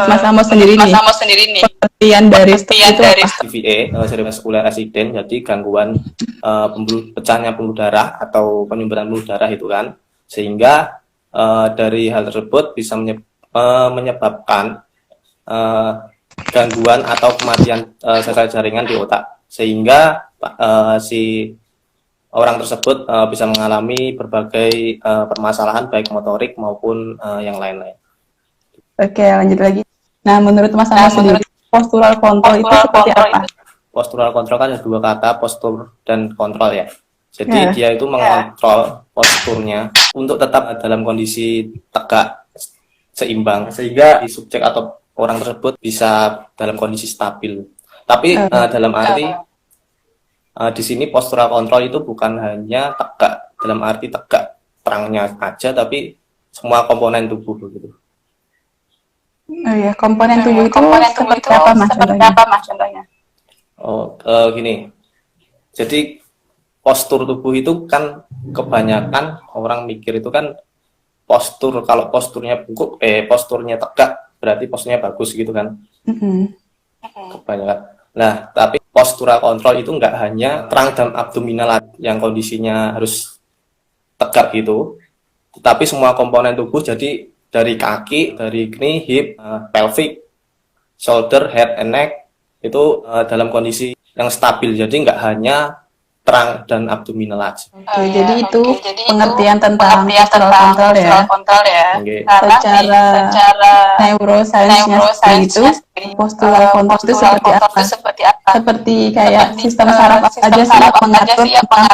Mas Amos sendiri nih, pengertian dari stroke itu apa? CVA, cerebrovascular accident, jadi gangguan pecahnya pembuluh darah atau penyumburan pembuluh darah itu kan, sehingga dari hal tersebut bisa menyebabkan gangguan atau kematian sel jaringan di otak, sehingga si orang tersebut bisa mengalami berbagai permasalahan baik motorik maupun yang lain-lain. Oke, lanjut lagi. Nah, menurut Mas Amos sendiri, postural control itu seperti apa? Postural control kan ada dua kata, postur dan kontrol ya. Jadi dia itu mengontrol posturnya untuk tetap dalam kondisi tegak, seimbang, sehingga si subjek atau orang tersebut bisa dalam kondisi stabil. Tapi dalam arti di sini postural control itu bukan hanya tegak, dalam arti tegak terangnya aja, tapi semua komponen tubuh begitu. Oh ya, komponen tubuh itu seperti apa Mas contohnya? Oh, gini. Jadi postur tubuh itu kan kebanyakan orang mikir itu kan postur, kalau posturnya bungkuk, posturnya tegak berarti posturnya bagus gitu kan. Kebanyakan. Nah, tapi postural control itu enggak hanya terang dan abdominal yang kondisinya harus tegak gitu, tetapi semua komponen tubuh, jadi dari kaki, dari knee, hip, pelvic, shoulder, head, and neck itu dalam kondisi yang stabil. Jadi nggak hanya terang dan abdominal aja. Jadi itu pengertian tentang postural control ya. Okay. Secara neuroscience-nya itu postural control itu seperti apa? Seperti kayak sistem saraf aja sih mengatur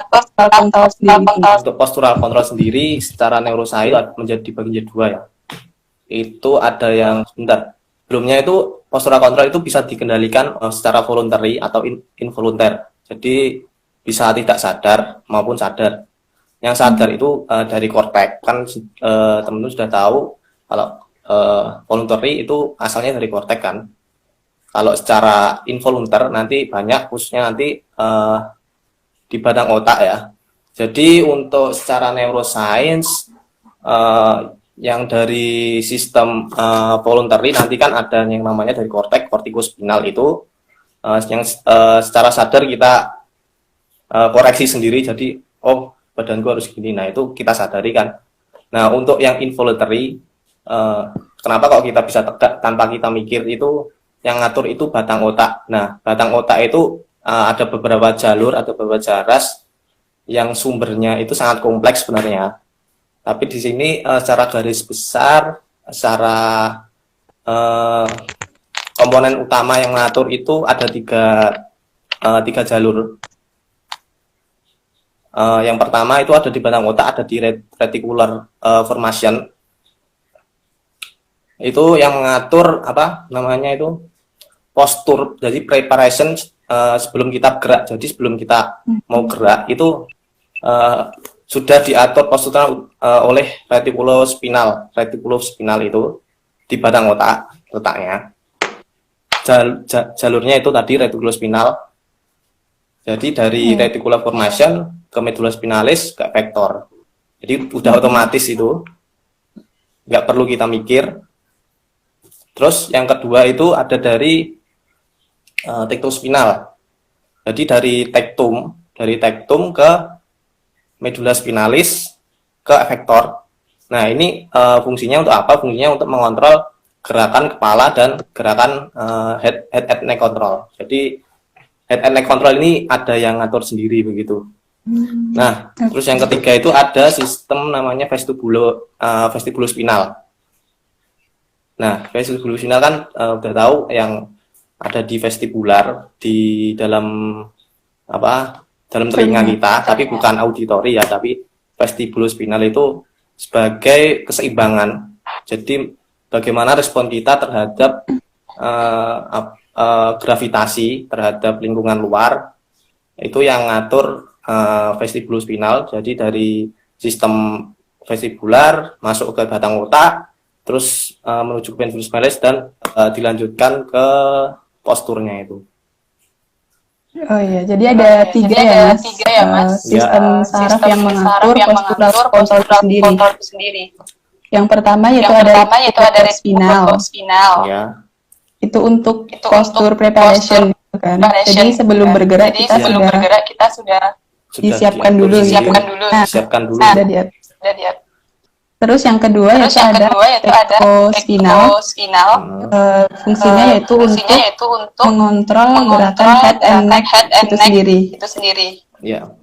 postural control sendiri. Untuk postural control sendiri secara neuroscience menjadi dibagi menjadi dua ya. Itu ada yang sebelumnya itu postural control itu bisa dikendalikan secara voluntary atau involuntar. Jadi bisa tidak sadar maupun sadar. Yang sadar itu dari korteks. Kan teman-teman sudah tahu kalau voluntary itu asalnya dari korteks kan. Kalau secara involuntar nanti banyak, khususnya nanti di batang otak ya. Jadi untuk secara neuroscience yang dari sistem voluntary nanti kan ada yang namanya dari korteks, kortikospinal itu yang secara sadar kita koreksi sendiri, jadi oh badanku harus gini, nah itu kita sadari kan. Nah untuk yang involuntary, kenapa kok kita bisa tegak tanpa kita mikir, itu yang ngatur itu batang otak. Nah batang otak itu ada beberapa jalur, ada beberapa jaras yang sumbernya itu sangat kompleks sebenarnya. Tapi di sini secara garis besar, secara komponen utama yang mengatur itu ada tiga jalur. Yang pertama itu ada di batang otak, ada di reticular formation. Itu yang mengatur apa namanya itu postur, jadi preparation sebelum kita gerak. Jadi sebelum kita mau gerak itu sudah diatur posturnya oleh retikulospinal. Retikulospinal itu di batang otak letaknya. Jalurnya itu tadi retikulospinal. Jadi dari reticular formation ke medulla spinalis ke efektor. Jadi udah otomatis itu, nggak perlu kita mikir. Terus yang kedua itu ada dari tektospinal. Jadi dari tektum ke medulla spinalis ke efektor. Nah ini fungsinya untuk apa? Fungsinya untuk mengontrol gerakan kepala dan gerakan head and neck control. Jadi head and neck control ini ada yang ngatur sendiri begitu. Nah terus yang ketiga itu ada sistem namanya vestibulospinal. Nah vestibulospinal kan udah tahu yang ada di vestibular, di dalam apa, dalam telinga kita, tapi bukan auditori ya, tapi vestibulospinal itu sebagai keseimbangan. Jadi bagaimana respon kita terhadap gravitasi terhadap lingkungan luar, itu yang ngatur vestibulospinal. Jadi dari sistem vestibular masuk ke batang otak, terus menuju ke pendulum spinalis dan dilanjutkan ke posturnya itu. Oh iya, jadi ada tiga ya mas, sistem saraf yang mengatur postural control sendiri. Yang pertama yaitu ada spinal. itu untuk postur preparation gitu kan. Jadi sebelum bergerak kita sudah disiapkan dulu gitu. Nah, disiapkan dulu. sudah diatur. Terus yang kedua yaitu ada echo spinal. Fungsinya yaitu untuk mengontrol gerakan head and neck itu sendiri. Ya.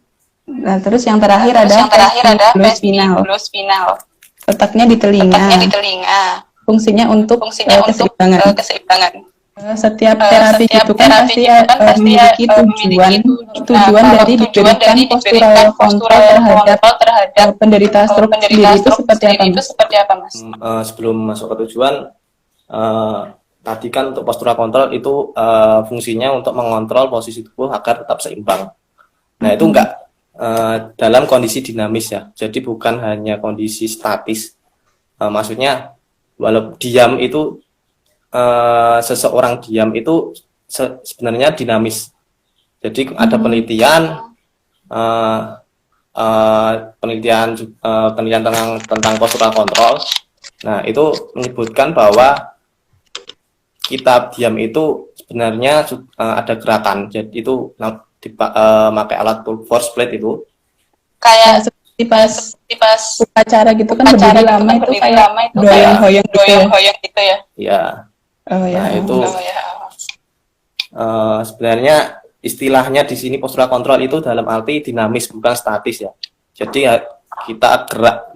Nah, terus yang terakhir ada vestibulospinal. Letaknya di telinga. Fungsinya untuk keseimbangan. Setiap terapi itu kan pasti memiliki tujuan dari diberikan postural kontrol terhadap penderita stroke sendiri itu seperti apa, Mas? Sebelum masuk ke tujuan, tadi kan untuk postural kontrol itu fungsinya untuk mengontrol posisi tubuh agar tetap seimbang. Nah, itu enggak dalam kondisi dinamis ya, jadi bukan hanya kondisi statis. Maksudnya walau diam itu seseorang diam itu sebenarnya dinamis. Jadi ada penelitian tentang postural kontrol. Nah, itu menyebutkan bahwa kita diam itu sebenarnya ada gerakan. Jadi itu pakai alat force plate itu. Kayak seperti pas upacara gitu kan berdiri lama itu kayak doyong-hoyong gitu ya. Iya. Oh ya. Nah, itu sebenarnya istilahnya di sini postural kontrol itu dalam arti dinamis bukan statis ya. Jadi ya, kita gerak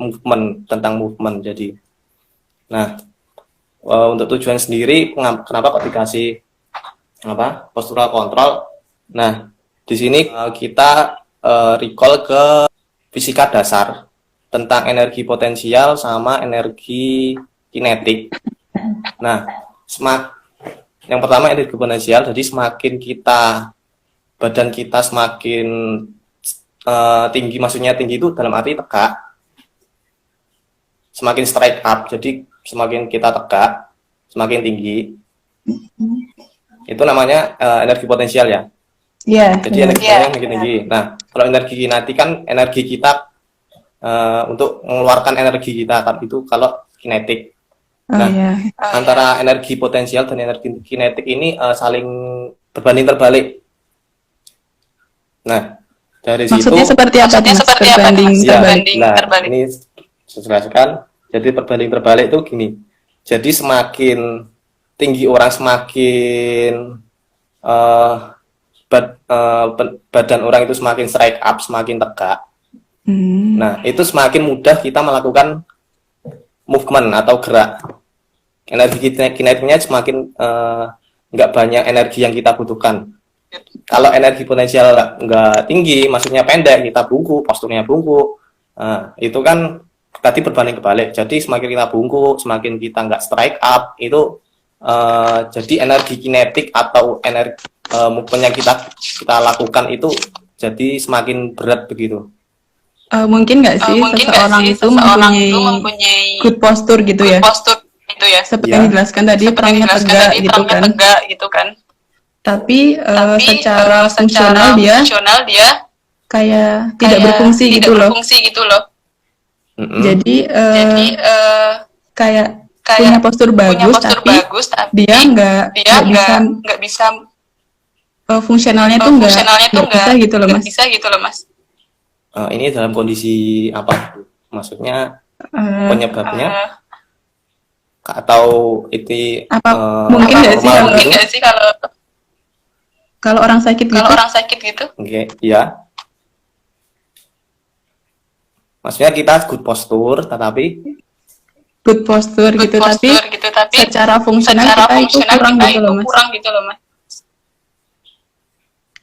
tentang movement. Jadi, nah untuk tujuan sendiri kenapa kok dikasih postural kontrol? Nah, di sini kita recall ke fisika dasar tentang energi potensial sama energi kinetik. Nah, yang pertama energi potensial, jadi semakin badan kita semakin tinggi, maksudnya tinggi itu dalam arti tegak, semakin strike up, jadi semakin kita tegak, semakin tinggi, itu namanya energi potensial ya. Jadi energi potensial semakin tinggi. Nah, kalau energi kinetik kan energi kita untuk mengeluarkan energi kita, tapi itu kalau kinetik. Nah, antara energi potensial dan energi kinetik ini saling berbanding terbalik. Nah, dari maksudnya situ seperti apa? Berbanding terbalik. Ini saya jelaskan. Jadi berbanding terbalik itu gini. Jadi semakin tinggi orang, semakin badan orang itu semakin strike up, semakin tegak. Nah, itu semakin mudah kita melakukan movement atau gerak. Energi kinetiknya semakin nggak banyak energi yang kita butuhkan. Kalau energi potensial nggak tinggi, maksudnya pendek, kita bungkuk, posturnya bungkuk, itu kan tadi berbanding kebalik. Jadi semakin kita bungkuk, semakin kita nggak strike up, itu jadi energi kinetik atau energi movement yang kita lakukan itu jadi semakin berat begitu. Mungkin nggak sih seseorang itu mempunyai good posture gitu ya? Seperti yang dijelaskan tadi, perangnya tegak gitu kan. Tapi secara fungsional dia kayak tidak berfungsi gitu loh. Jadi kayak punya postur bagus, tapi dia nggak bisa fungsionalnya tuh nggak bisa gitu loh, Mas. Ini dalam kondisi apa? Maksudnya penyebabnya? Atau itu mungkin nggak sih kalau orang sakit gitu? Oke, ya. Maksudnya kita good postur, tapi secara fungsional kita itu kurang gitu loh, Mas.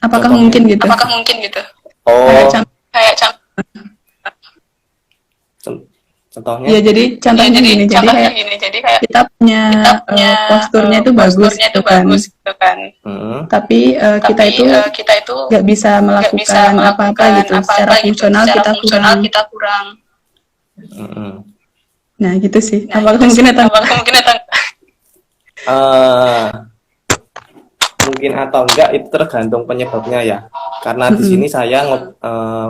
Apakah mungkin gitu? Oh. Contohnya? Ya, jadi contohnya gini, jadi kayak kita punya posturnya itu bagus gitu kan. Tapi kita itu nggak bisa melakukan apa-apa gitu. Secara fungsional kita kurang. Nah, gitu sih. Apakah mungkin atau mungkin atau enggak itu tergantung penyebabnya ya. Karena di sini saya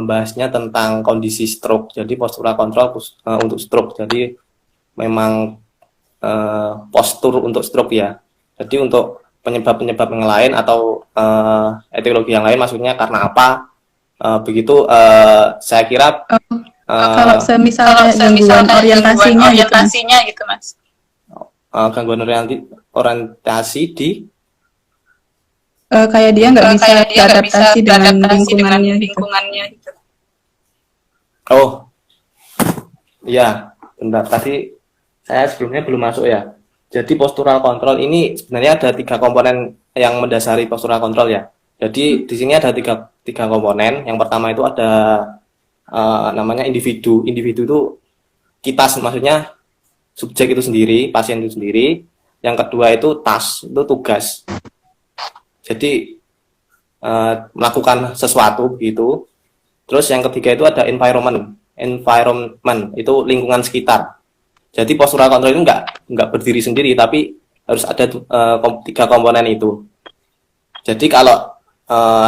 bahasnya tentang kondisi stroke. Jadi postural kontrol untuk stroke. Jadi memang postur untuk stroke ya. Jadi untuk penyebab-penyebab yang lain atau etiologi yang lain, maksudnya karena apa? Begitu saya kira kalau semisal gangguan orientasinya gitu Mas. Gangguan orientasi di kayak dia nggak bisa beradaptasi dengan lingkungannya gitu. Oh, iya, bentar. Tadi saya sebelumnya belum masuk ya. Jadi postural control ini sebenarnya ada 3 komponen yang mendasari postural control ya. Jadi di sini ada tiga komponen. Yang pertama itu ada namanya individu. Individu itu kita, maksudnya subjek itu sendiri, pasien itu sendiri. Yang kedua itu task, itu tugas. Jadi melakukan sesuatu begitu. Terus yang ketiga itu ada environment itu lingkungan sekitar. Jadi postural control itu nggak berdiri sendiri, tapi harus ada 3 komponen itu. Jadi kalau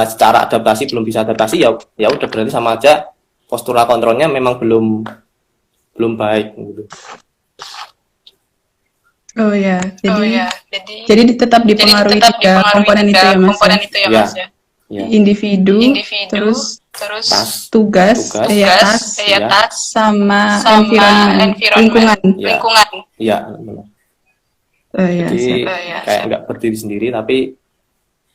secara adaptasi belum bisa adaptasi, ya udah berarti sama aja postural kontrolnya memang belum baik gitu. Oh ya, jadi tetap dipengaruhi 3 komponen itu ya Mas ya. Ya. Individu, terus tugas, sama environment, lingkungan. Iya, benar. Jadi kayak nggak berdiri sendiri, tapi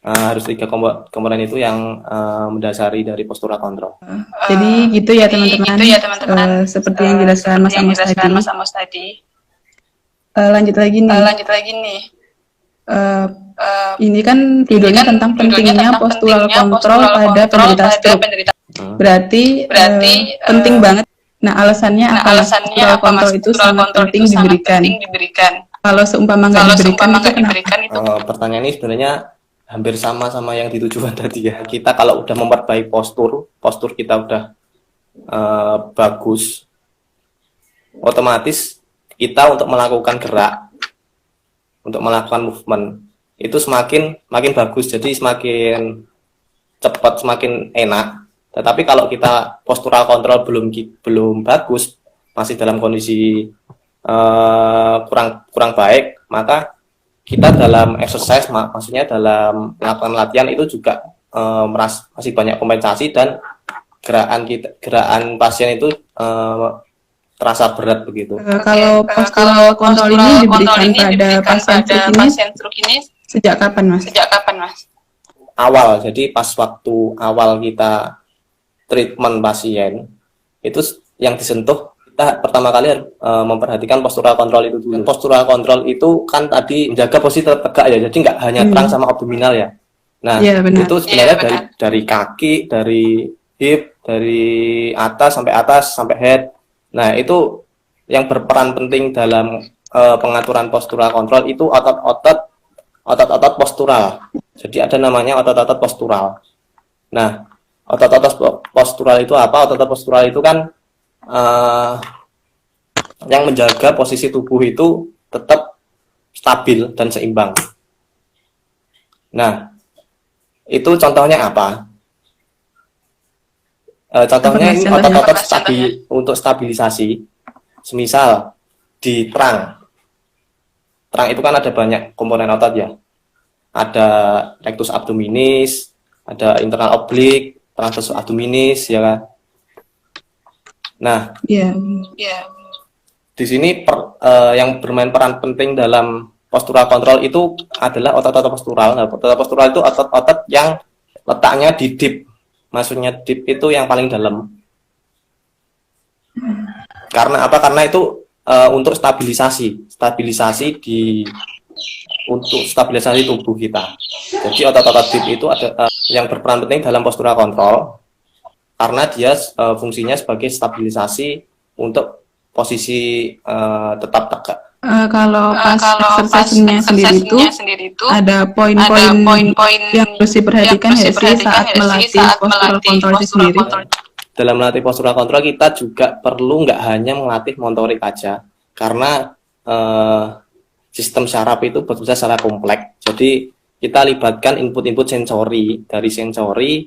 harus 3 komponen itu yang mendasari dari postural kontrol. Jadi gitu ya teman-teman. Seperti yang dijelaskan Mas Amos tadi. Lanjut lagi nih. Ini kan judulnya tentang pentingnya postural kontrol pada penderita stroke. Berarti penting banget. Nah, alasannya apa? Postural kontrol itu sangat penting diberikan. Kalau seumpama nggak diberikan itu kenapa? Pertanyaan ini sebenarnya hampir sama yang ditujukan tadi ya. Kita kalau udah memperbaiki postur kita udah bagus, otomatis kita untuk melakukan gerak, untuk melakukan movement itu makin bagus, jadi semakin cepat, semakin enak. Tetapi kalau kita postural kontrol belum bagus, masih dalam kondisi kurang baik, maka kita dalam exercise, maksudnya dalam melakukan latihan itu juga masih banyak kompensasi, dan gerakan pasien itu terasa berat begitu. Kalau postural kontrol ini diberikan pada pasien stroke ini sejak kapan Mas? Awal, jadi pas waktu awal kita treatment pasien itu yang disentuh, kita pertama kali memperhatikan postural kontrol itu dulu. Postural kontrol itu kan tadi menjaga posisi tegak ya, jadi nggak hanya terang sama abdominal ya. Nah, itu sebenarnya dari kaki, dari hip, dari atas sampai head. Nah, itu yang berperan penting dalam pengaturan postural kontrol itu otot-otot postural. Jadi ada namanya otot-otot postural. Nah, otot-otot postural itu apa? Otot-otot postural itu kan yang menjaga posisi tubuh itu tetap stabil dan seimbang. Nah, itu contohnya apa? Contohnya ini otot-otot untuk stabilisasi. Semisal di terang itu kan ada banyak komponen otot ya. Ada rectus abdominis, ada internal oblique, transversus abdominis, ya kan. Nah, di sini yang bermain peran penting dalam postural kontrol itu adalah otot-otot postural. Nah, otot postural itu otot-otot yang letaknya di deep. Maksudnya deep itu yang paling dalam. Karena apa? Karena itu untuk stabilisasi untuk stabilisasi tubuh kita. Jadi otot-otot deep itu ada yang berperan penting dalam postural kontrol karena dia fungsinya sebagai stabilisasi untuk posisi tetap tegak. Kalau pas exercise-nya sendiri itu ada poin-poin yang harus diperhatikan ya sih saat melatih postural kontrol itu sendiri. Dalam melatih postural kontrol kita juga perlu nggak hanya melatih motorik aja, karena sistem syaraf itu bekerja secara kompleks. Jadi kita libatkan input-input sensori, dari sensori,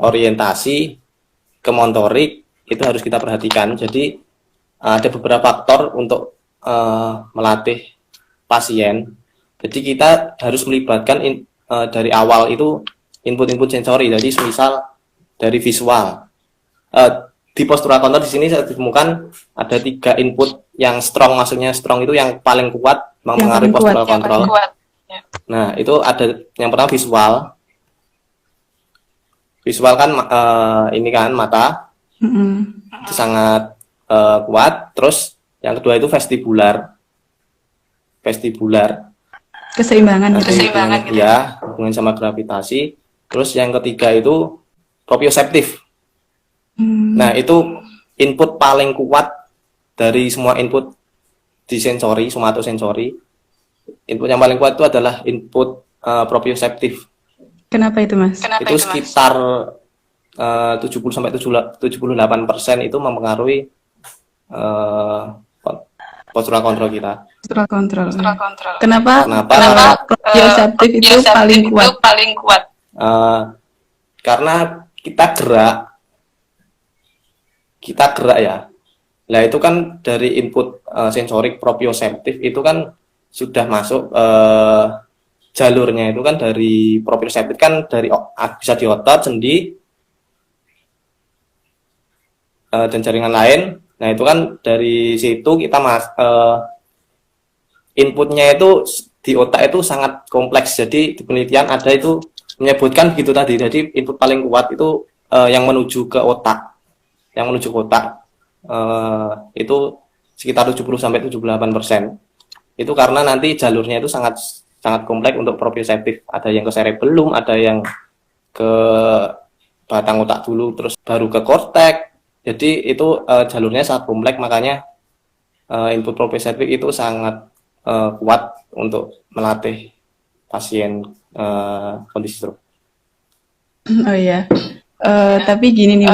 orientasi, ke motorik, itu harus kita perhatikan. Jadi ada beberapa faktor untuk melatih pasien. Jadi kita harus melibatkan dari awal itu input-input sensori. Jadi misal dari visual. Di postural control di sini saya temukan ada 3 input yang strong, maksudnya strong itu yang paling kuat mempengaruhi postural control. Nah, itu ada yang pertama visual. Visual kan ini kan mata. Itu sangat kuat. Terus yang kedua itu vestibular. Keseimbangan gitu. Ya, hubungan sama gravitasi. Terus yang ketiga itu proprioceptif. Nah, itu input paling kuat dari semua input di sensori, somatosensori. Input yang paling kuat itu adalah input proprioceptif. Kenapa itu, Mas? Itu sekitar 70-78% itu mempengaruhi postural control kita. Postural control. Kenapa proprioceptif itu paling kuat? Karena kita gerak ya. Nah, itu kan dari input sensorik proprioceptif itu kan sudah masuk jalurnya itu kan dari proprioceptif kan dari bisa di otot, sendi, dan jaringan lain. Nah, itu kan dari situ kita inputnya itu di otak itu sangat kompleks. Jadi di penelitian ada itu menyebutkan begitu tadi. Jadi input paling kuat itu yang menuju ke otak. Itu sekitar 70-78%. Itu karena nanti jalurnya itu sangat kompleks untuk proprioceptif. Ada yang ke cerebellum, ada yang ke batang otak dulu, terus baru ke korteks. Jadi itu jalurnya sangat kompleks, makanya input proprioceptif itu sangat kuat untuk melatih pasien kondisi stroke. Oh iya. Tapi gini nih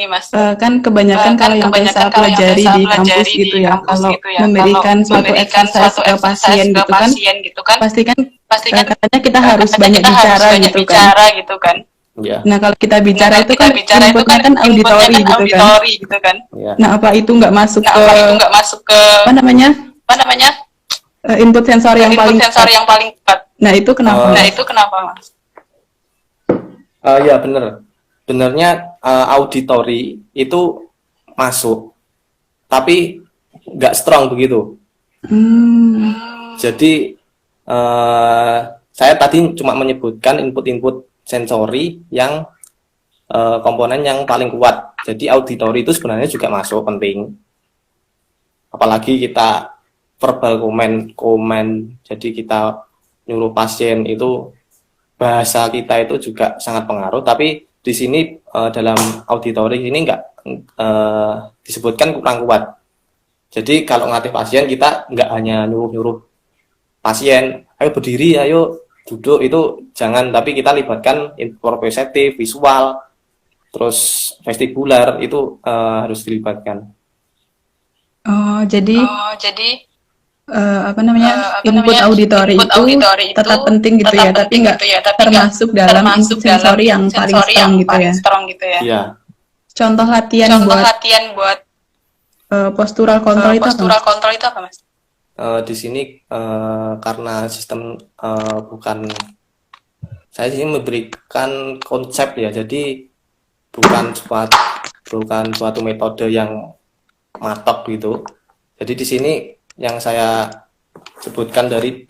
Mas. Kan kebanyakan kalau yang saya pelajari di kampus gitu ya, kalau memberikan suatu exercise ke pasien gitu kan, pasti kan katanya kita harus banyak bicara gitu kan. Ya. Nah, kalau kita bicara itu kan inputnya kan auditori gitu kan. Ya. Nah, apa itu nggak masuk ke apa namanya? Input sensori yang paling kuat. Nah, itu kenapa? Mas? Ya benar. Benernya auditori itu masuk, tapi nggak strong begitu. Jadi saya tadi cuma menyebutkan input-input sensori yang komponen yang paling kuat. Jadi auditori itu sebenarnya juga masuk, penting. Apalagi kita verbal komen. Jadi kita nyuruh pasien itu bahasa kita itu juga sangat pengaruh. Tapi di sini dalam auditori ini disebutkan kurang kuat. Jadi kalau ngelatih pasien kita nggak hanya nyuruh pasien, ayo berdiri, ayo duduk, itu jangan, tapi kita libatkan proprioceptif, visual, terus vestibular itu harus dilibatkan. Jadi input auditori itu tetap penting gitu ya, tapi nggak termasuk dalam input sensori yang paling strong gitu ya. Iya. Contoh latihan buat postural control itu apa, Mas? Di sini karena sistem saya sini memberikan konsep ya, jadi bukan suatu metode yang matok gitu. Jadi di sini yang saya sebutkan dari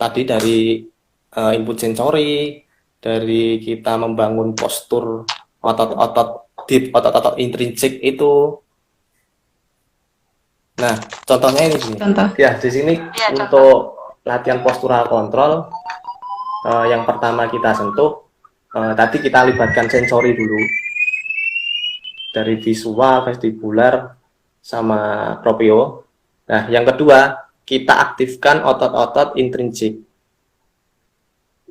input sensori, dari kita membangun postur otot-otot deep, otot-otot intrinsik itu. Nah, contohnya ini sini. Ya, di sini untuk latihan postural control yang pertama kita sentuh, tadi kita libatkan sensori dulu. Dari visual, vestibular, sama proprio. Nah, yang kedua, kita aktifkan otot-otot intrinsik.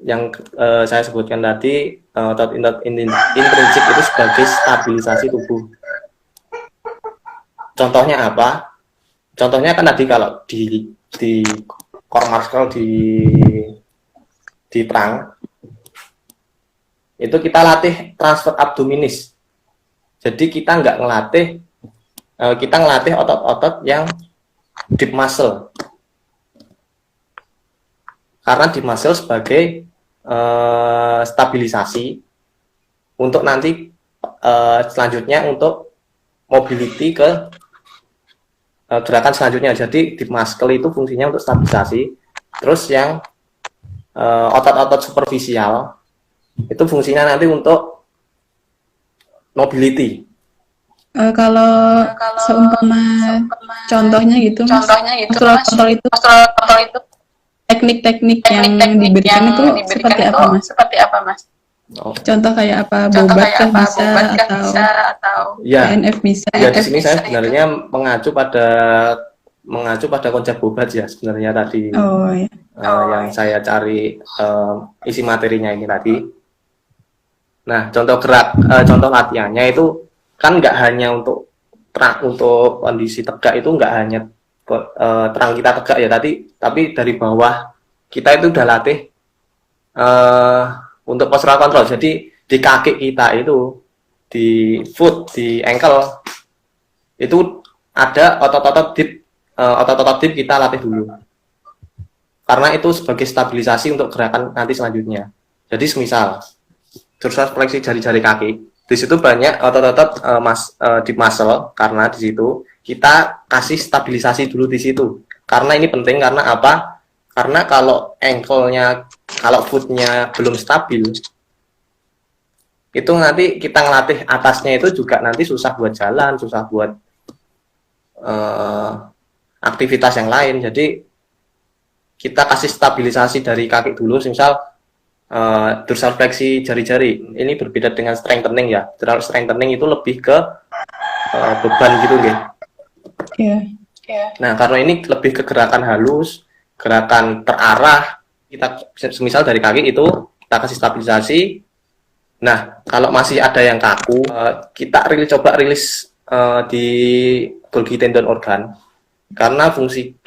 Yang saya sebutkan tadi, otot intrinsik itu sebagai stabilisasi tubuh. Contohnya apa? Contohnya kan tadi kalau di core muscle di trunk itu kita latih transfer abdominis. Jadi kita ngelatih otot-otot yang deep muscle. karena di muscle sebagai stabilisasi untuk nanti selanjutnya untuk mobility ke gerakan selanjutnya. Jadi di muscle itu fungsinya untuk stabilisasi, terus yang otot-otot superficial itu fungsinya nanti untuk mobility. Kalau seumpama contohnya gitu, kontrol itu teknik-teknik yang diberikan itu seperti apa, Mas? Contoh kayak apa, bobat kah bisa, atau ya, PNF bisa? Ya, di sini saya sebenarnya mengacu pada konsep bobat ya sebenarnya tadi. Yang saya cari isi materinya ini tadi. Nah, contoh latihannya itu kan nggak hanya untuk kondisi tegak, itu nggak hanya terang kita tegak ya tapi dari bawah kita itu udah latih untuk postural control. Jadi di kaki kita itu, di foot, di ankle itu ada otot-otot dip kita latih dulu. Karena itu sebagai stabilisasi untuk gerakan nanti selanjutnya. Jadi semisal dorsal fleksi jari-jari kaki, di situ banyak otot-otot deep muscle, karena di situ kita kasih stabilisasi dulu di situ. Karena ini penting, karena apa? Karena kalau footnya belum stabil, itu nanti kita ngelatih atasnya itu juga nanti susah buat jalan, susah buat aktivitas yang lain. Jadi kita kasih stabilisasi dari kaki dulu, misal dorsal fleksi jari-jari. Ini berbeda dengan strengthening ya. Strengthening itu lebih ke beban gitu, nggih. Nah, karena ini lebih ke gerakan halus, gerakan terarah. Kita semisal dari kaki itu kita kasih stabilisasi. Nah, kalau masih ada yang kaku, kita coba rilis di Golgi tendon organ, karena fungsi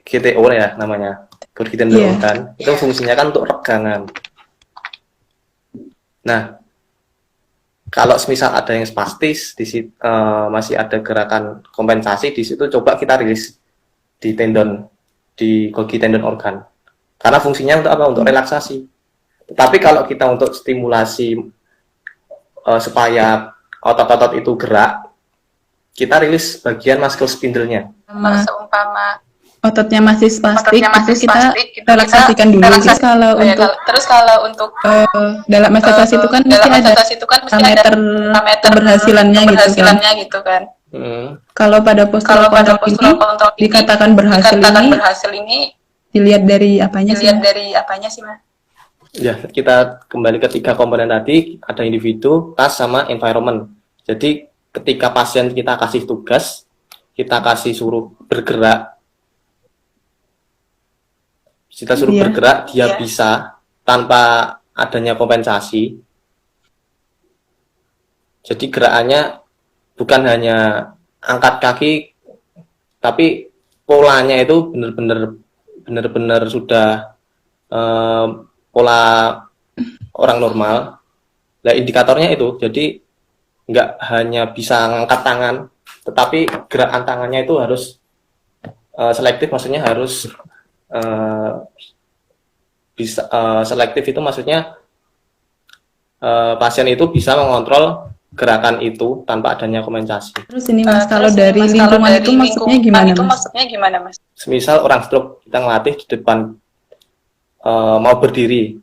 GTO ya namanya, Golgi tendon organ, itu fungsinya kan untuk regangan. Nah, kalau semisal ada yang spastis, di situ masih ada gerakan kompensasi, di situ coba kita rilis di Golgi tendon organ, karena fungsinya untuk apa? Untuk relaksasi. Tapi kalau kita untuk stimulasi supaya otot-otot itu gerak, kita rilis bagian muscle spindle-nya. Seumpama ototnya masih spastik, itu kita relaksasikan dulu. Terus kalau untuk dalam relaksasi itu kan mesti ada parameter keberhasilannya gitu kan. Kalau pada postural kontrol ini dikatakan berhasil ini dilihat dari apanya sih, Mas? Ya, kita kembali ke 3 komponen tadi, ada individu, task, sama environment. Jadi ketika pasien kita kasih tugas, kita kasih suruh bergerak, dia bisa tanpa adanya kompensasi. Jadi gerakannya bukan hanya angkat kaki, tapi polanya itu benar-benar sudah pola orang normal. Nah, indikatornya itu, jadi nggak hanya bisa ngangkat tangan, tetapi gerakan tangannya itu harus selektif, maksudnya harus bisa selektif itu maksudnya pasien itu bisa mengontrol gerakan itu tanpa adanya kompensasi. Terus ini Mas, kalau dari lingkungan itu maksudnya gimana Mas? Semisal orang stroke, kita ngelatih di depan mau berdiri.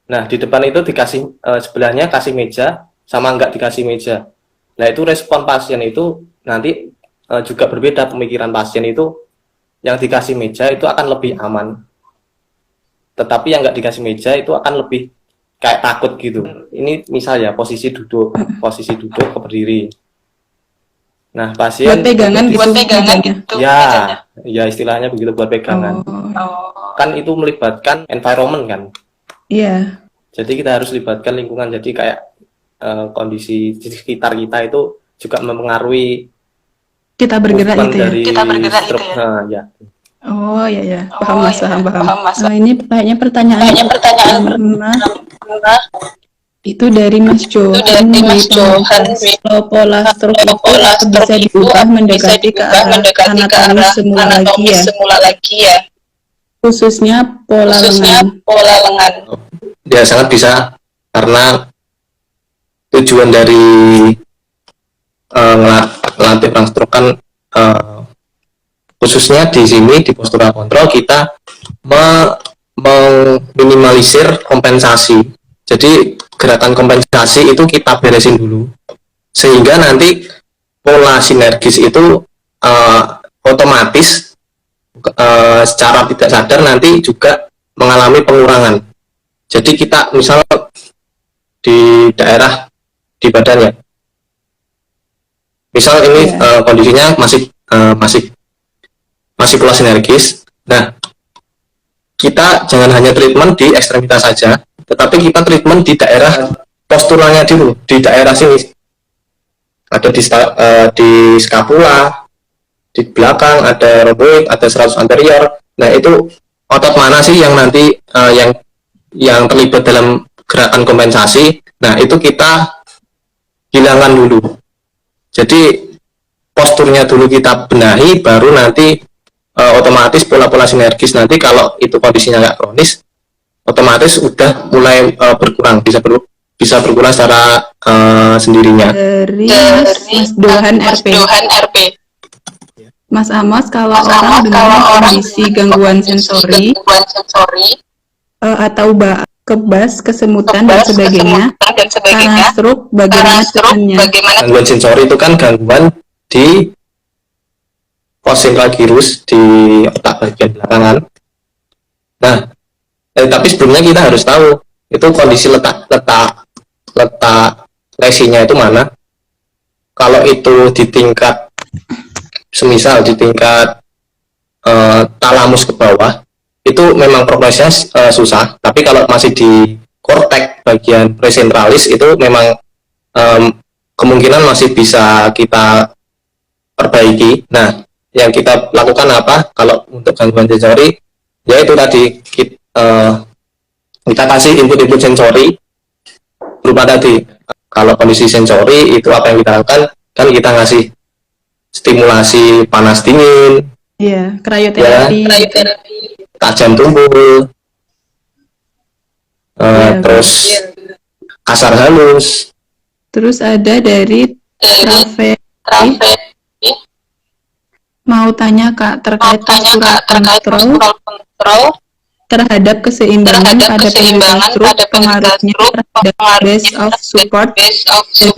Nah, di depan itu dikasih sebelahnya kasih meja sama enggak dikasih meja. Nah, itu respon pasien itu nanti juga berbeda. Pemikiran pasien itu yang dikasih meja itu akan lebih aman, tetapi yang enggak dikasih meja itu akan lebih kayak takut gitu. Ini misal ya posisi duduk ke berdiri. Nah, pasien buat pegangan gitu. Ya istilahnya begitu, buat pegangan. Kan itu melibatkan environment kan. Iya. Jadi kita harus libatkan lingkungan. Jadi kayak kondisi di sekitar kita itu juga mempengaruhi kita bergerak itu ya. Nah, ya. Oh ya. Paham Mas. Ini kayaknya pertanyaan itu dari Mas Johan. Kalau pola stroke itu bisa diubah mendekati ke arah anatomi semula lagi ya. Khususnya pola lengan. Ya sangat bisa, karena tujuan dari melatih rangstroke kan khususnya di sini di postural kontrol kita meminimalisir kompensasi. Jadi gerakan kompensasi itu kita beresin dulu, sehingga nanti pola sinergis itu otomatis secara tidak sadar nanti juga mengalami pengurangan. Jadi kita misal di daerah di badannya, misal ini kondisinya masih pola sinergis. Nah, kita jangan hanya treatment di ekstremitas saja, tetapi kita treatment di daerah posturalnya dulu, di daerah sini. Ada di scapula, di belakang ada rhomboid, ada serratus anterior. Nah, itu otot mana sih yang nanti yang terlibat dalam gerakan kompensasi? Nah, itu kita hilangkan dulu. Jadi posturnya dulu kita benahi, baru nanti otomatis pola-pola sinergis nanti kalau itu kondisinya nggak kronis, otomatis udah mulai berkurang, bisa berkurang secara sendirinya. Dari Mas Dohan RP. Mas Amos, kalau orang dengan kondisi gangguan sensori atau kebas, kesemutan dan sebagainya, karena stroke, bagaimana caranya? Gangguan sensori itu kan gangguan di pos sentral gyrus di otak bagian belakangan. Nah, tapi sebelumnya kita harus tahu itu kondisi letak lesinya itu mana. Kalau itu di tingkat, semisal di tingkat talamus ke bawah, itu memang progresnya susah. Tapi kalau masih di korteks bagian presentralis, itu memang kemungkinan masih bisa kita perbaiki. Nah, yang kita lakukan apa kalau untuk gangguan sensori? Ya itu tadi kita kasih input sensori berupa tadi. Kalau kondisi sensori itu apa yang kita lakukan? Kan kita ngasih stimulasi panas dingin, krioterapi, tajam tumbul, terus kasar halus. Terus ada dari Trafe, mau tanya Kak terkait postural kontrol terhadap keseimbangan pada penderita stroke, pengaruhnya terhadap base of support dan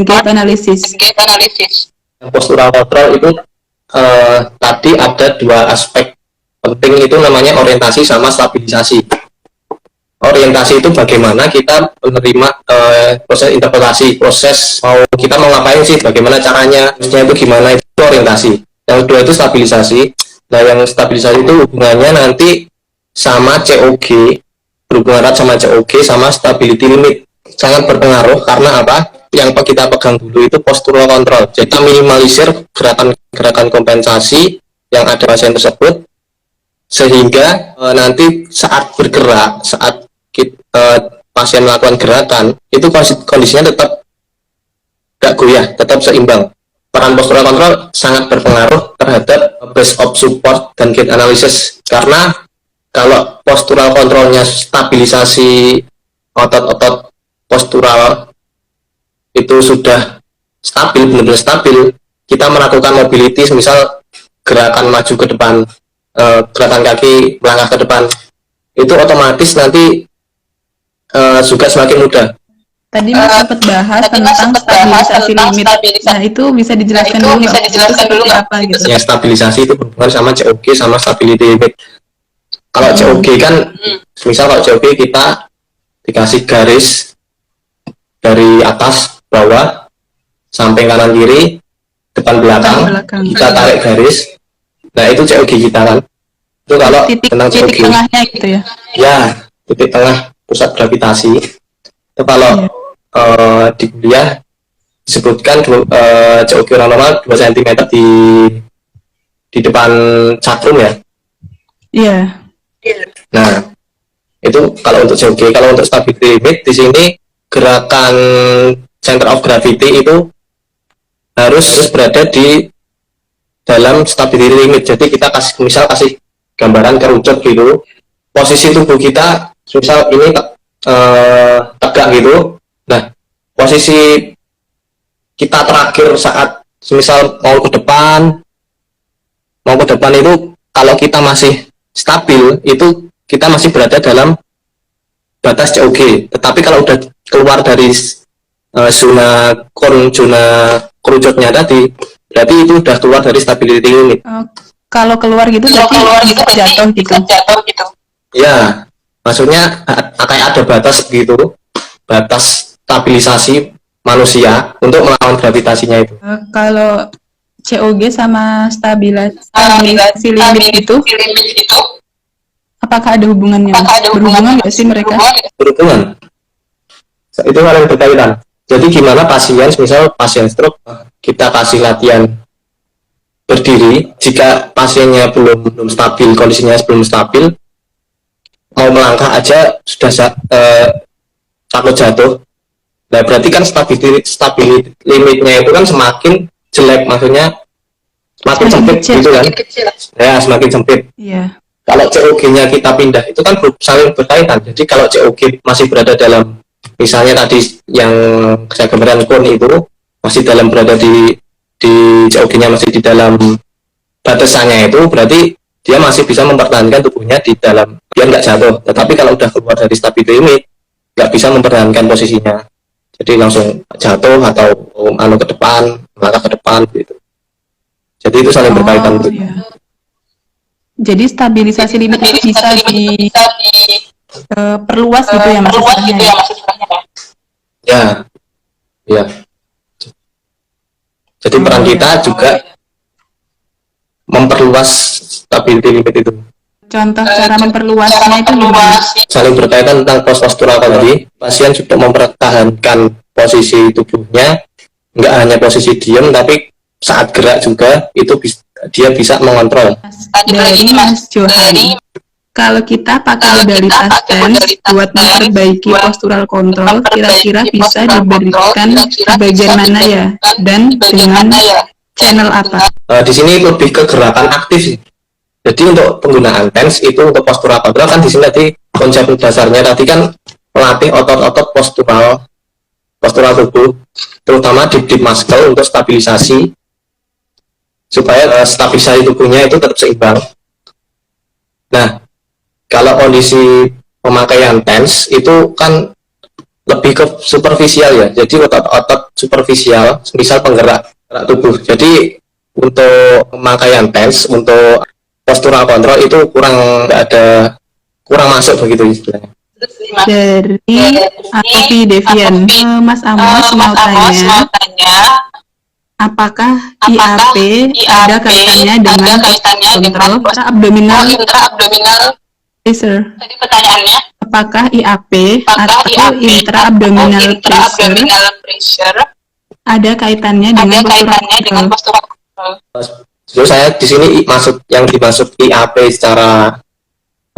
gap analysis. Postural kontrol itu tadi ada dua aspek penting, itu namanya orientasi sama stabilisasi. Orientasi itu bagaimana kita menerima proses interpretasi, proses kita mau ngapain sih, bagaimana caranya, itu gimana, itu orientasi. Yang kedua itu stabilisasi. Nah, yang stabilisasi itu hubungannya nanti sama COG, berhubungan erat sama COG sama stability limit. Sangat berpengaruh karena apa? Yang kita pegang dulu itu postural control. Jadi kita minimalisir gerakan kompensasi yang ada pasien tersebut, sehingga nanti saat bergerak, saat pasien melakukan gerakan, itu kondisinya tetap gak goyah, tetap seimbang. Peran postural control sangat berpengaruh terhadap base of support dan gait analysis, karena kalau postural kontrolnya stabilisasi otot-otot postural itu sudah stabil, benar-benar stabil, kita melakukan mobility, misal gerakan maju ke depan, gerakan kaki melangkah ke depan, itu otomatis nanti juga semakin mudah. Tadi Mas sempat bahas tentang stabilisasi limit. Nah, itu bisa dijelaskan dulu nggak? Apa gitu? Ya, stabilisasi itu berhubungan sama COG sama stability limit. Kalau COG kan, misal kalau COG kita dikasih garis dari atas bawah sampai kanan kiri, depan belakang, kita tarik garis. Nah, itu COG kita kan. Itu kalau tentang COG. Titik tengahnya gitu ya? Ya, titik tengah pusat gravitasi. Itu kalau di kuliah disebutkan COG orang normal 2 cm di depan cakrum ya. Iya. Nah, itu kalau untuk COG. Kalau untuk stability limit, di sini gerakan center of gravity itu harus berada di dalam stability limit. Jadi kita kasih gambaran kerucut gitu. posisi tubuh kita misal ini tegak gitu. Nah, posisi kita terakhir saat misal mau ke depan itu kalau kita masih stabil itu kita masih berada dalam batas COG. Tetapi kalau udah keluar dari zona kerucutnya tadi, berarti itu udah keluar dari stability limit. Kalau keluar gitu berarti bisa jatuh gitu. Ya, maksudnya kayak ada batas gitu, batas stabilisasi manusia untuk melawan gravitasinya itu. Kalau COG sama stabilisasi limit itu, apakah ada hubungannya? Berhubungan nggak sih mereka? Berhubungan. Itu hal yang berkaitan. Jadi gimana misal pasien stroke, kita kasih latihan berdiri, jika pasiennya belum stabil, kondisinya belum stabil, mau melangkah aja sudah takut jatuh. Nah, berarti kan stability limitnya itu kan semakin jelek, maksudnya semakin sempit gitu kan. Ya, semakin sempit. Iya. Kalau COG-nya kita pindah, itu kan saling berkaitan. Jadi kalau COG masih berada dalam, misalnya tadi yang saya gambarkan kon itu, masih dalam berada di COG-nya masih di dalam batasannya itu, berarti dia masih bisa mempertahankan tubuhnya di dalam, dia nggak jatuh. Tetapi kalau udah keluar dari stability limit, nggak bisa mempertahankan posisinya. Jadi langsung jatuh atau ke depan, melangkah ke depan gitu. Jadi itu saling berkaitan. Iya. Jadi stabilisasi limit itu bisa perluas gitu ya maksudnya. Ya, ya. Jadi peran kita juga memperluas stability limit itu. Contoh cara memperluasnya itu gimana? Saling berkaitan tentang postural tadi. Pasien sudah mempertahankan posisi tubuhnya, nggak hanya posisi diam, tapi saat gerak juga itu dia bisa mengontrol. Dari Mas Johari, kalau kita pakai modalitas TENS buat memperbaiki postural kontrol, kira-kira bisa diberikan bagian mana ya? Dan dengan channel apa? Di sini lebih ke gerakan aktif sih. Jadi untuk penggunaan TENS itu untuk postural kontrol kan di sini tadi konsep dasarnya tadi kan melatih otot-otot postural tubuh, terutama deep muscle untuk stabilisasi supaya stabilisasi tubuhnya itu tetap seimbang. Nah, kalau kondisi pemakaian TENS itu kan lebih ke superficial ya, jadi otot-otot superficial, misal penggerak tubuh. Jadi untuk pemakaian TENS untuk postural kontrol itu kurang masuk begitu istilahnya. Dari Akopi Devian, Mas Amos mau tanya, apakah IAP ada kaitannya dengan kontrol abdominal pressure? Tadi pertanyaannya, Apakah IAP atau intra-abdominal pressure ada kaitannya dengan postural kontrol? Jadi saya di sini dimaksud IAP secara,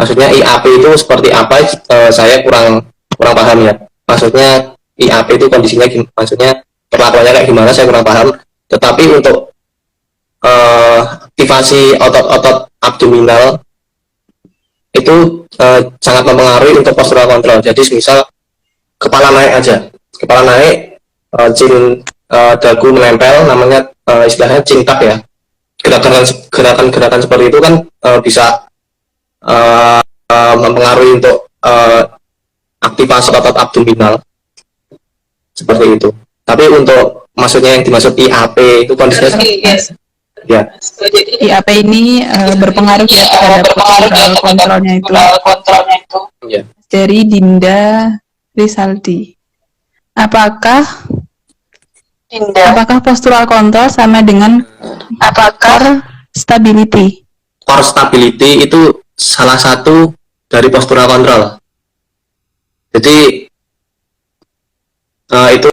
maksudnya IAP itu seperti apa? Saya kurang paham ya. Maksudnya IAP itu kondisinya, maksudnya perlakuannya kayak gimana? Saya kurang paham. Tetapi untuk aktivasi otot-otot abdominal itu sangat mempengaruhi untuk postural kontrol. Jadi misal kepala naik aja, dagu menempel, namanya istilahnya chin tuck ya. Gerakan-gerakan seperti itu kan bisa mempengaruhi untuk aktivasi otot abdominal seperti itu. Tapi untuk maksudnya yang dimaksud IAP itu kondisinya ya. IAP ini berpengaruh ya terhadap postural kontrolnya itu. Ya. Dari Dinda Risaldi, apakah postural kontrol sama dengan core stability? Core stability itu salah satu dari postural kontrol. Jadi itu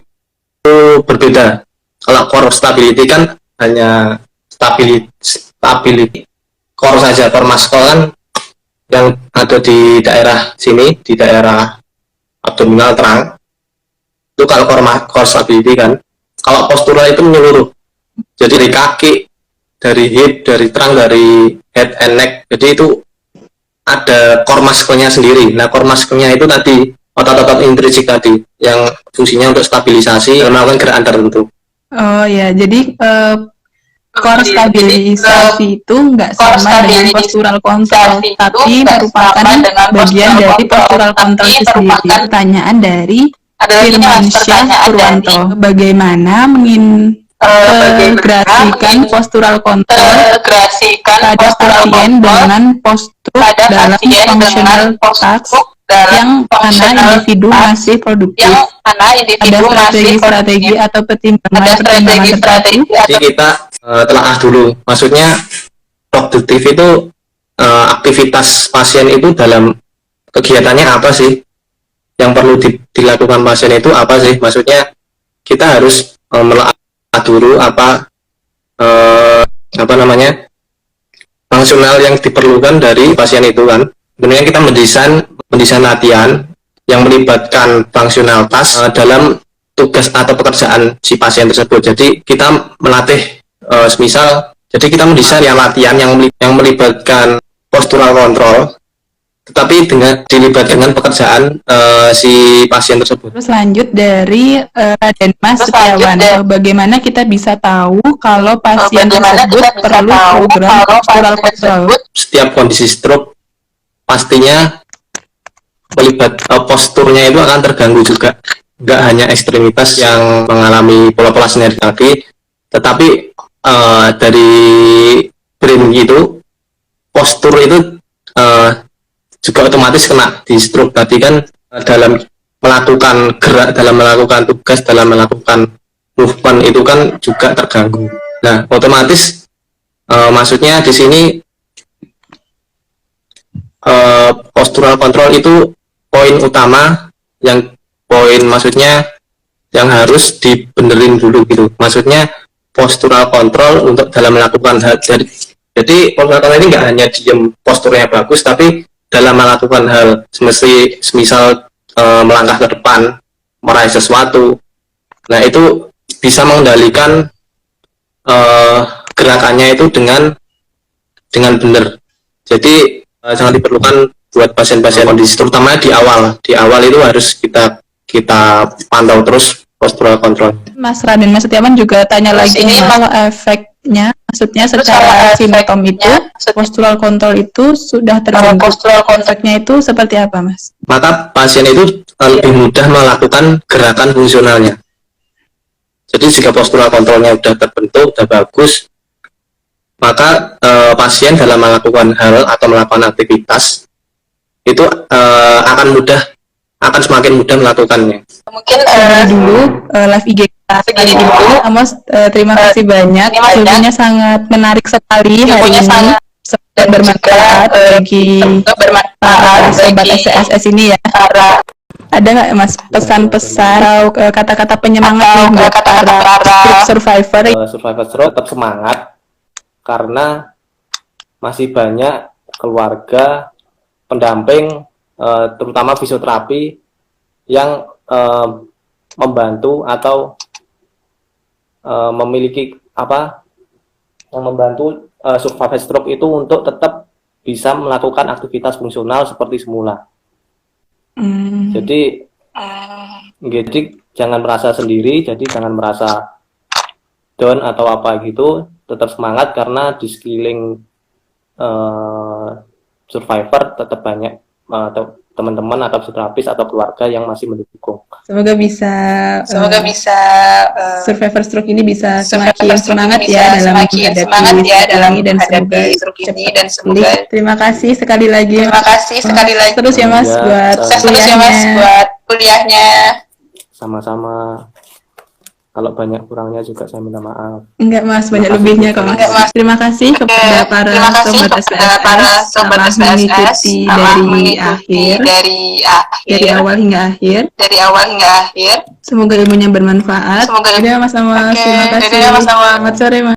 berbeda. Kalau core stability kan hanya stability core saja, core muscle kan yang ada di daerah sini, di daerah abdominal terang. Itu kalau core stability kan. Kalau postural itu menyeluruh. Jadi dari kaki, dari hip, dari terang, dari head and neck. Jadi itu ada core muscle-nya sendiri. Nah, core muscle-nya itu tadi otot-otot intrinsik tadi yang fungsinya untuk stabilisasi dan melakukan gerakan tertentu. Oh ya, jadi core stabilisasi itu nggak sama dengan postural control, tapi merupakan bagian dari postural control itu sendiri. Pertanyaan dari Firmansyah Purwanto, bagaimana mengintegrasikan postural control pada pasien dengan postur dalam functional task yang mana individu masih produktif? Ada strategi-strategi atau pertimbangan tertentu? Jadi kita telaah dulu. Maksudnya produktif itu aktivitas pasien itu dalam kegiatannya apa sih? Yang perlu dilakukan pasien itu apa sih? Maksudnya kita harus menelaah dulu apa namanya fungsional yang diperlukan dari pasien itu kan. Kemudian kita mendesain latihan yang melibatkan fungsional task dalam tugas atau pekerjaan si pasien tersebut. Jadi kita melatih jadi kita mendesain latihan yang melibatkan postural control, tetapi dilibatkan dengan pekerjaan si pasien tersebut. Terus lanjut dari Raden Mas Setiawan, bagaimana kita bisa tahu kalau pasien tersebut perlu program postural control? Setiap kondisi stroke pastinya posturnya itu akan terganggu juga. Nggak hanya ekstremitas yang mengalami pola-pola sinergi tadi, tetapi dari brain itu postur itu juga otomatis kena di stroke tadi kan. Dalam melakukan gerak, dalam melakukan tugas, dalam melakukan movement itu kan juga terganggu. Nah, otomatis maksudnya di sini postural control itu poin utama maksudnya yang harus dibenerin dulu gitu. Maksudnya postural control untuk dalam melakukan hal. Jadi postural control ini nggak hanya diem posturnya bagus, tapi dalam melakukan hal semisal melangkah ke depan, meraih sesuatu. Nah, itu bisa mengendalikan gerakannya itu dengan benar. Jadi sangat diperlukan buat pasien-pasien kondisi, terutama di awal itu harus kita pantau terus postural control. Mas Raden Mas Setiawan juga tanya lagi kalau efeknya, maksudnya secara simptom itu postural control itu sudah terbentuk. Efeknya itu seperti apa, Mas? Maka pasien itu lebih mudah melakukan gerakan fungsionalnya. Jadi jika postural controlnya sudah terbentuk, sudah bagus, maka pasien dalam melakukan hal atau melakukan aktivitas itu akan semakin mudah melakukannya. Mungkin dulu live IG kita kali ini, Mas, terima kasih banyak. Ilmunya sangat menarik sekali hari ini, sangat bermanfaat bagi para sobat SCSS ini ya. Ada nggak, Mas, pesan-pesan atau kata-kata penyemangat nih buat para survivor? Survivor stroke tetap semangat karena masih banyak keluarga, pendamping, terutama fisioterapi yang membantu atau memiliki yang membantu survivor stroke itu untuk tetap bisa melakukan aktivitas fungsional seperti semula. Jadi jangan merasa sendiri, jadi jangan merasa down atau apa gitu, tetap semangat karena di sekeliling survivor tetap banyak teman-teman atau terapis atau keluarga yang masih mendukung. Semoga bisa survivor stroke ini bisa semakin semangat ya dalam menghadapi dan semoga terima kasih sekali lagi. Terus ya Mas buat kuliahnya. Sama-sama. Kalau banyak kurangnya juga saya minta maaf. Enggak, Mas, banyak lebihnya kok, Mas. Terima kasih kepada para sobat SPSS telah mengikuti dari awal hingga akhir. Semoga ilmunya bermanfaat. Terima kasih. Selamat sore, Mas.